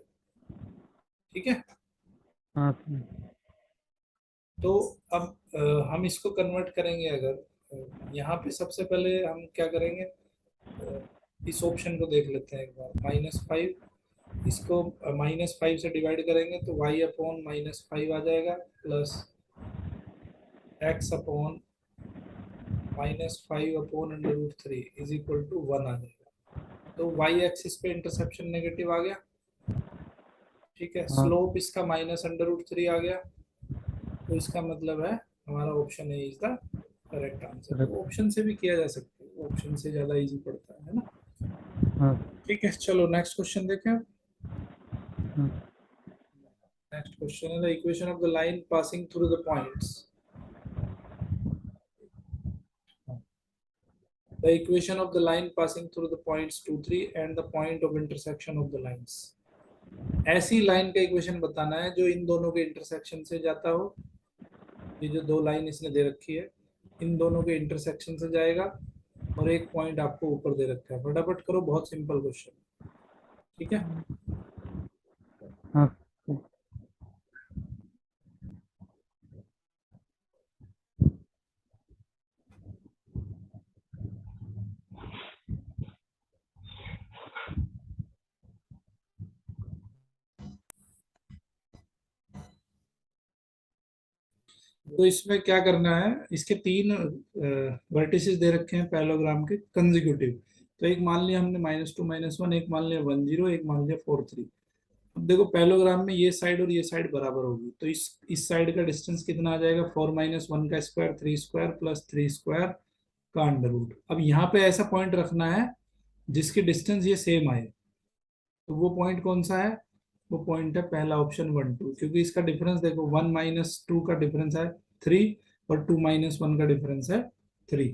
ठीक है, हाँ तो अब हम इसको कन्वर्ट करेंगे। अगर यहाँ पे सबसे पहले हम क्या करेंगे, इस ऑप्शन को देख लेते हैं एक बार, -5। इसको -5 से डिवाइड करेंगे तो y अपॉन -5 आ जाएगा, plus x upon -5/√3 is equal to 1 आ जाएगा। तो वाई एक्सिस पे इंटरसेप्शन नेगेटिव आ गया, ठीक है। हाँ स्लोप इसका -√3 आ गया, तो इसका मतलब है हमारा option A is the correct answer. तो correct, ऑप्शन से भी किया जा सकता है, ऑप्शन से ज्यादा इजी पड़ता है ना। हाँ ठीक है, चलो नेक्स्ट क्वेश्चन देखें। हाँ नेक्स्ट क्वेश्चन है the equation of the line passing through the points. The equation of the line passing through the points 2, 3 and the point of intersection of the lines। ऐसी लाइन का equation बताना है जो इन दोनों के इंटरसेक्शन से जाता हो। ये जो दो लाइन इसने दे रखी है, इन दोनों के इंटरसेक्शन से जाएगा, और एक पॉइंट आपको ऊपर दे रखा है। फटाफट करो, बहुत सिंपल क्वेश्चन, ठीक है। हाँ। तो इसमें क्या करना है, इसके तीन वर्टिसेस दे रखे हैं पैरेललोग्राम के कंसेक्यूटिव। तो एक मान लिया हमने -2 -1, एक मान लिया 1 0, एक मान लिया 4 3। अब देखो पैरेललोग्राम में ये साइड और ये साइड बराबर होगी, तो इस साइड का डिस्टेंस कितना आ जाएगा, 4 - 1 का स्क्वायर 3 स्क्वायर प्लस 3 स्क्वायर का अंडर रूट। अब यहाँ पे ऐसा पॉइंट रखना है जिसकी डिस्टेंस ये सेम आए। तो वो पॉइंट कौन सा है, वो पॉइंट है पहला ऑप्शन 1 2, क्योंकि इसका डिफरेंस देखो 1 - 2 का डिफरेंस है 3, और 2 - 1 का डिफरेंस है 3।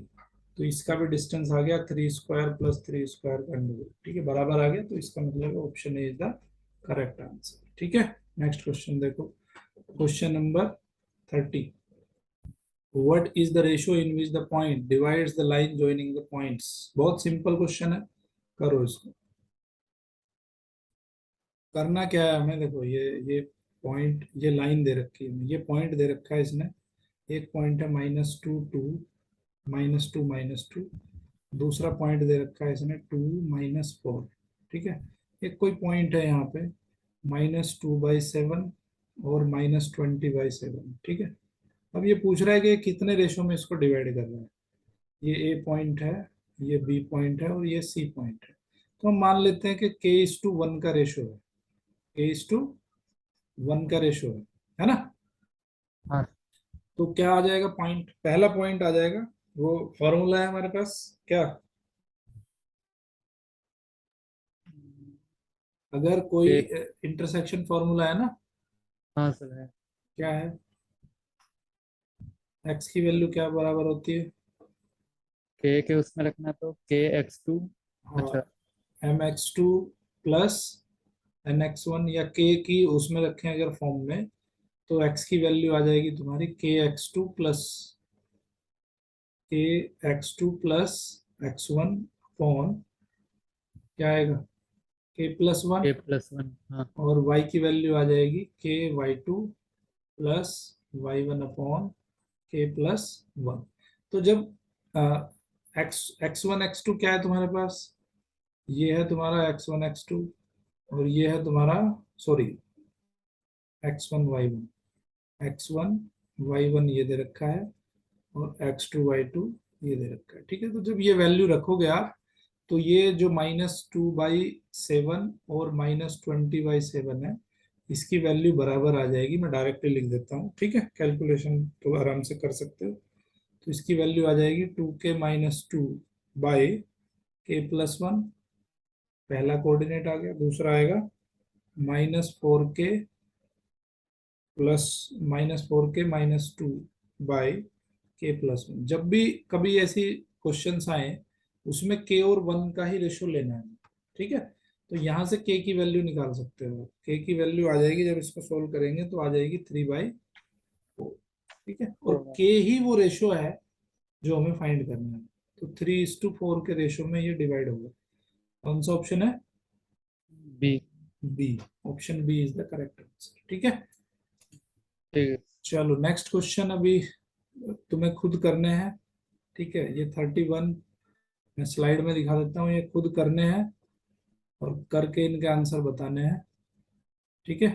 तो इसका भी डिस्टेंस आ गया 3 स्क्वायर प्लस 3 स्क्वायर का अंडर रूट, ठीक है, बराबर आ गया। तो इसका मतलब option A is the correct answer, ठीक है। नेक्स्ट क्वेश्चन देखो, question number 30। What is the ratio in which the point divides the line joining the points? बहुत सिंपल क्वेश्चन है, करो इसको। करना क्या है हमें, देखो ये पॉइंट, ये लाइन दे रखी है, ये पॉइंट दे रखा है इसने। एक पॉइंट है -2 2 -2 -2। दूसरा पॉइंट दे रखा है इसने 2 -4, ठीक है। एक कोई पॉइंट है यहाँ पे -2/7 और -20/7, ठीक है। अब ये पूछ रहा है कि कितने रेशो में इसको डिवाइड कर रहा है। ये ए पॉइंट है, ये बी पॉइंट है, और ये सी पॉइंट है। तो हम मान लेते हैं कि k:1 का रेशो है, k:1 का रेशो है ना। हाँ तो क्या आ जाएगा, पॉइंट पहला पॉइंट आ जाएगा, वो फॉर्मूला है हमारे पास क्या। अगर कोई के इंटरसेक्शन फॉर्मूला है ना, हाँ सर है। क्या है, एक्स की वैल्यू क्या बराबर होती है, के उसमें रखना तो KX2। अच्छा। mx2 प्लस nx1, या k की उसमें रखें अगर फॉर्म में, तो x की वैल्यू आ जाएगी तुम्हारी kx2 प्लस अपॉन क्या आएगा, k+1। K+1 हाँ। और y की वैल्यू आ जाएगी ky2 plus y1 upon k+1। तो जब x1 x2 क्या है तुम्हारे पास, ये है तुम्हारा x1 x2, और ये है तुम्हारा, सॉरी, x1 y1 ये दे रखा है, और x2 y2 ये दे रखा है, ठीक है। तो जब ये वैल्यू रखोगे आप, तो ये जो -2/7 और -20/7 है, इसकी वैल्यू बराबर आ जाएगी। मैं डायरेक्टली लिख देता हूँ, ठीक है, कैलकुलेशन तो आराम से कर सकते हो। तो इसकी वैल्यू आ जाएगी 2k - 2/k+1, पहला कोऑर्डिनेट आ गया। दूसरा आएगा -4k - 2/k+1। जब भी कभी ऐसी क्वेश्चंस आए, उसमें के और 1 का ही रेशो लेना है, ठीक है। तो यहाँ से के की वैल्यू निकाल सकते हो। के की वैल्यू आ जाएगी, जब इसको सोल्व करेंगे तो आ जाएगी 3/4, ठीक है। और होगा। के ही वो रेशो है जो हमें फाइंड करना है। तो 3:4 के रेशो में ये डिवाइड होगा। कौन सा ऑप्शन है, B. B. Option B is the correct answer, ठीक है। ठीक है। चलो नेक्स्ट क्वेश्चन अभी तुम्हें खुद करने हैं, ठीक है। ये 31 मैं स्लाइड में दिखा देता हूँ, ये खुद करने हैं और करके इनके आंसर बताने हैं, ठीक है।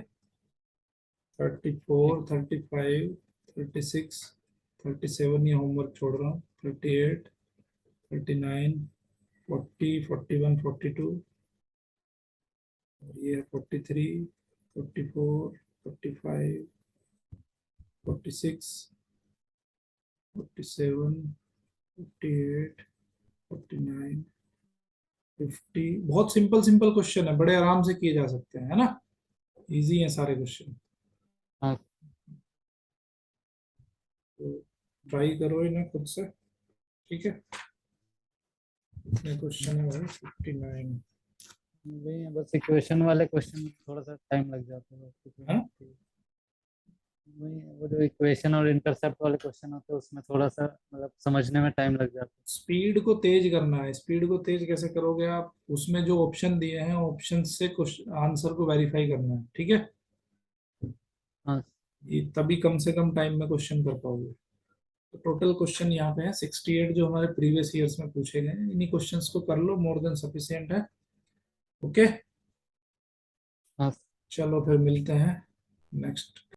34 ठीक। 35 36 37 ये होमवर्क छोड़ रहा हूँ, 38, 39, 40, 41, 42, और ये है 43, 44, 45, 46, 47, 48, 49, 50। बहुत सिंपल सिंपल क्वेश्चन है, बड़े आराम से किए जा सकते हैं, है ना, इजी है सारे क्वेश्चन। हाँ तो ट्राई करो इन्हें खुद से, ठीक है। कितने क्वेश्चन है भाई, 59। वही है, बस इक्वेशन वाले क्वेश्चन थोड़ा सा टाइम लग जाता है, बाकी तो हाँ, ठीक। वही है, वो जो इक्वेशन और इंटरसेप्ट वाले क्वेश्चन होते हैं उसमें थोड़ा सा मतलब समझने में टाइम लग जाता स्पीड को तेज करना है। स्पीड को तेज कैसे करोगे आप, उसमें जो ऑप्शन दिए हैं ऑप्शन से क्वेश्चन आंसर को वेरीफाई करना है, ठीक है। है। हाँ ये तभी कम से कम टाइम में क्वेश्चन कर पाओगे। तो टोटल क्वेश्चन यहाँ पे है 68 जो हमारे प्रीवियस ईयर्स में पूछे गए हैं। इन्हीं क्वेश्चंस को कर लो, मोर देन सफिशिएंट है। ओके, हाँ। चलो फिर मिलते हैं नेक्स्ट